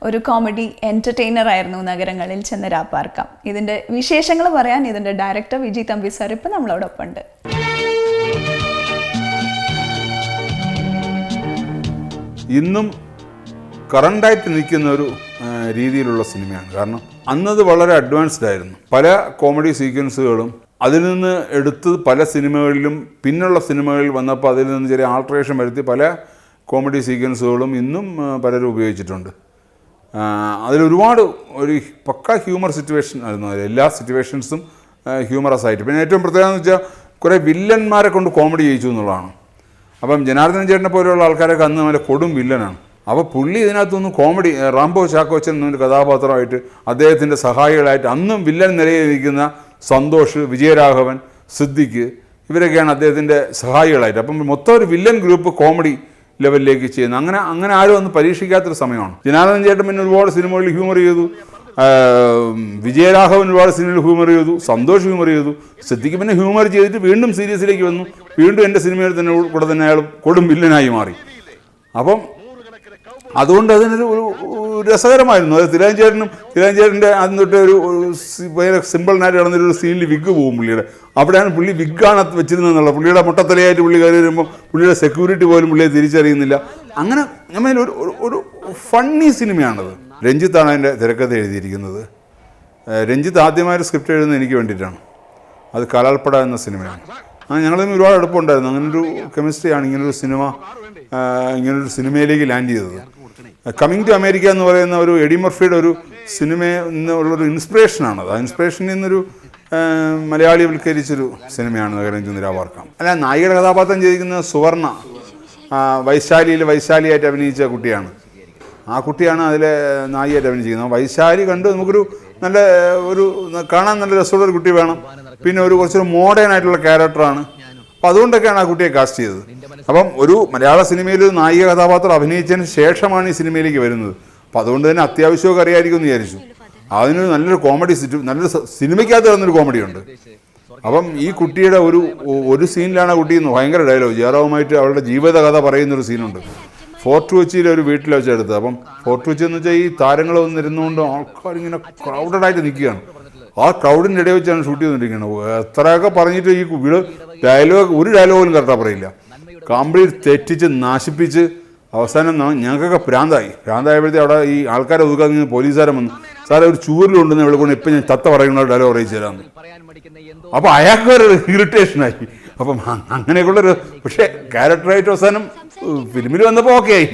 ഒരു comedy entertainer ആയിരുന്നു നഗരങ്ങളിൽ ചെന്ന് രാപ്പാർക്കാം. ഇതിൻ്റെ വിശേഷങ്ങൾ പറയാൻ ഇതിൻ്റെ ഡയറക്ടർ വിജി തമ്പി സാർ ഇപ്പം നമ്മളോടൊപ്പം ഉണ്ട്. ഇന്നും കറണ്ടായിട്ട് നിൽക്കുന്ന ഒരു രീതിയിലുള്ള സിനിമയാണ്. കാരണം അന്നത് വളരെ അഡ്വാൻസ്ഡ് ആയിരുന്നു. പല കോമഡി സീക്വൻസുകളും അതിൽ നിന്ന് എടുത്ത് പല സിനിമകളിലും പിന്നുള്ള സിനിമകളിൽ വന്നപ്പോൾ അതിൽ നിന്ന് ചെറിയ ആൾട്രേഷൻ വരുത്തി പല കോമഡി സീക്വൻസുകളും ഇന്നും പലരും ഉപയോഗിച്ചിട്ടുണ്ട്. അതിലൊരുപാട് ഒരു പക്ക ഹ്യൂമർ സിറ്റുവേഷൻ ആയിരുന്നു. അതിൽ എല്ലാ സിറ്റുവേഷൻസും ഹ്യൂമറസ് ആയിട്ട്. പിന്നെ ഏറ്റവും പ്രത്യേകത എന്ന് വെച്ചാൽ കുറേ വില്ലന്മാരെ കൊണ്ട് കോമഡി ചെയ്യിച്ചു എന്നുള്ളതാണ്. അപ്പം ജനാർദ്ദനൻ ചേട്ടനെ പോലെയുള്ള ആൾക്കാരൊക്കെ അന്ന് നല്ല കൊടും വില്ലനാണ്. അപ്പോൾ പുള്ളി ഇതിനകത്തൊന്നും കോമഡി റാംബോ ചാക്കോച്ചൻ എന്നൊരു കഥാപാത്രമായിട്ട് അദ്ദേഹത്തിൻ്റെ സഹായികളായിട്ട് അന്നും വില്ലൻ നിലയിൽ നിൽക്കുന്ന സന്തോഷ്, വിജയരാഘവൻ, സിദ്ദിഖ് ഇവരൊക്കെയാണ് അദ്ദേഹത്തിൻ്റെ സഹായികളായിട്ട്. അപ്പം മൊത്തം ഒരു വില്ലൻ ഗ്രൂപ്പ് കോമഡി ലെവലിലേക്ക് ചെയ്യുന്നത്. അങ്ങനെ ആരും ഒന്നും പരീക്ഷിക്കാത്തൊരു സമയമാണ്. ജനാർദ്ദനൻ ചേട്ടൻ പിന്നെ ഒരുപാട് സിനിമകളിൽ ഹ്യൂമർ ചെയ്തു, വിജയരാഘവൻ ഒരുപാട് സിനിമയിൽ ഹ്യൂമർ ചെയ്തു, സന്തോഷ് ഹ്യൂമർ ചെയ്തു, സിദ്ദിഖ് പിന്നെ ഹ്യൂമർ ചെയ്തിട്ട് വീണ്ടും സീരിയസിലേക്ക് വന്നു. വീണ്ടും എൻ്റെ സിനിമയിൽ തന്നെ കൂടെ തന്നെ അയാൾ കൊടും വില്ലനായി മാറി. അപ്പം അതുകൊണ്ട് അതിനൊരു രസകരമായിരുന്നു. അത് തിലകഞ്ചേട്ടൻ്റെ അന്ന് തൊട്ട് ഒരു ഭയങ്കര സിമ്പിളിനായിട്ട് നടന്നൊരു സീനിൽ വിഗ് പോകും പുള്ളിയുടെ. അവിടെയാണ് പുള്ളി വിഗ്ഗാണ് വെച്ചിരുന്നതെന്നുള്ള. പുള്ളിയുടെ മുട്ടത്തലയായിട്ട് പുള്ളി കയറി വരുമ്പോൾ പുള്ളിയുടെ സെക്യൂരിറ്റി പോലും പുള്ളിയെ തിരിച്ചറിയുന്നില്ല. അങ്ങനെ നമ്മൾ ഒരു ഫണ്ണി സിനിമയാണത്. രഞ്ജിത്താണ് അതിൻ്റെ തിരക്കഥ എഴുതിയിരിക്കുന്നത്. രഞ്ജിത്ത് ആദ്യമായൊരു സ്ക്രിപ്റ്റ് എഴുതുന്നത് എനിക്ക് വേണ്ടിയിട്ടാണ്. അത് കാലാൾപ്പട എന്ന സിനിമയാണ്. ഞങ്ങളതിന് ഒരുപാട് അടുപ്പമുണ്ടായിരുന്നു. അങ്ങനൊരു കെമിസ്ട്രിയാണ് ഇങ്ങനൊരു സിനിമയിലേക്ക് ലാൻഡ് ചെയ്തത്. കമ്മിങ് ടു അമേരിക്ക എന്ന് പറയുന്ന ഒരു എഡി മർഫിയുടെ ഒരു സിനിമയിൽ നിന്നുള്ളൊരു ഇൻസ്പിറേഷനാണത്. ആ ഇൻസ്പിറേഷനിൽ നിന്നൊരു മലയാളിവൽക്കരിച്ചൊരു സിനിമയാണ് നഗരം ചെന്ന് രാപ്പാർക്കാം. അല്ല, നായികയുടെ കഥാപാത്രം ചെയ്തിരിക്കുന്നത് സുവർണ, വൈശാലിയായിട്ട് അഭിനയിച്ച കുട്ടിയാണ്. ആ കുട്ടിയാണ് അതിലെ നായികയായിട്ട് അഭിനയിച്ചിരിക്കുന്നത്. വൈശാലി കണ്ട് നമുക്കൊരു നല്ല കാണാൻ നല്ല രസമുള്ള ഒരു കുട്ടി വേണം. പിന്നെ കുറച്ചൊരു മോഡേൺ ആയിട്ടുള്ള ക്യാരക്ടറാണ്. അപ്പോൾ അതുകൊണ്ടൊക്കെയാണ് ആ കുട്ടിയെ കാസ്റ്റ് ചെയ്തത്. അപ്പം ഒരു മലയാള സിനിമയിൽ ഒരു നായിക കഥാപാത്രം അഭിനയിച്ചതിന് ശേഷമാണ് ഈ സിനിമയിലേക്ക് വരുന്നത്. അപ്പോൾ അതുകൊണ്ട് തന്നെ അത്യാവശ്യമൊക്കെ അറിയാമായിരിക്കും എന്ന് വിചാരിച്ചു. അതിനൊരു നല്ലൊരു കോമഡി നല്ലൊരു സിനിമയ്ക്കകത്ത് വരുന്നൊരു കോമഡിയുണ്ട്. അപ്പം ഈ കുട്ടിയുടെ ഒരു സീനിലാണ് ആ കുട്ടി ഭയങ്കര ഡയലോഗ് ജയറാവുമായിട്ട് അവളുടെ ജീവിത കഥ പറയുന്നൊരു സീനുണ്ട്. ഫോർട്ട് കൊച്ചിയിലെ ഒരു വീട്ടിൽ വെച്ചെടുത്തത്. അപ്പം ഫോർട്ട് കൊച്ചി എന്ന് വെച്ചാൽ ഈ താരങ്ങൾ വന്നിരുന്നുകൊണ്ട് ആൾക്കാരിങ്ങനെ ക്രൗഡഡായിട്ട് നിൽക്കുകയാണ്. ആ ക്രൗഡിൻ്റെ ഇടയിൽ വെച്ചാണ് ഷൂട്ട് ചെയ്തുകൊണ്ടിരിക്കുന്നത്. എത്രയൊക്കെ പറഞ്ഞിട്ട് ഈ ഒരു ഡയലോഗും കറക്റ്റാണ് പറയില്ല. കംപ്ലീറ്റ് തെറ്റിച്ച് നശിപ്പിച്ച് അവസാനം ഞങ്ങൾക്കൊക്കെ ഭ്രാന്തായപ്പോഴത്തേ അവിടെ ഈ ആൾക്കാരെ ഒതുക്കാൻ നിന്ന് പോലീസുകാരൻ വന്നു, സാറേ ഒരു ചൂരിലുണ്ടെന്ന് വിളിക്കൊണ്ട് ഇപ്പം ഞാൻ ചത്ത പറയുന്ന ഡയലോഗ് അറിയിച്ചു തരാമെന്ന്. അപ്പോൾ അയാൾക്കൊരു ഇറിറ്റേഷനായി. അപ്പം അങ്ങനെയൊക്കെയുള്ളൊരു പക്ഷേ ക്യാരക്ടറായിട്ട് അവസാനം ഫിലിമിൽ വന്നപ്പോൾ ഓക്കെ ആയി.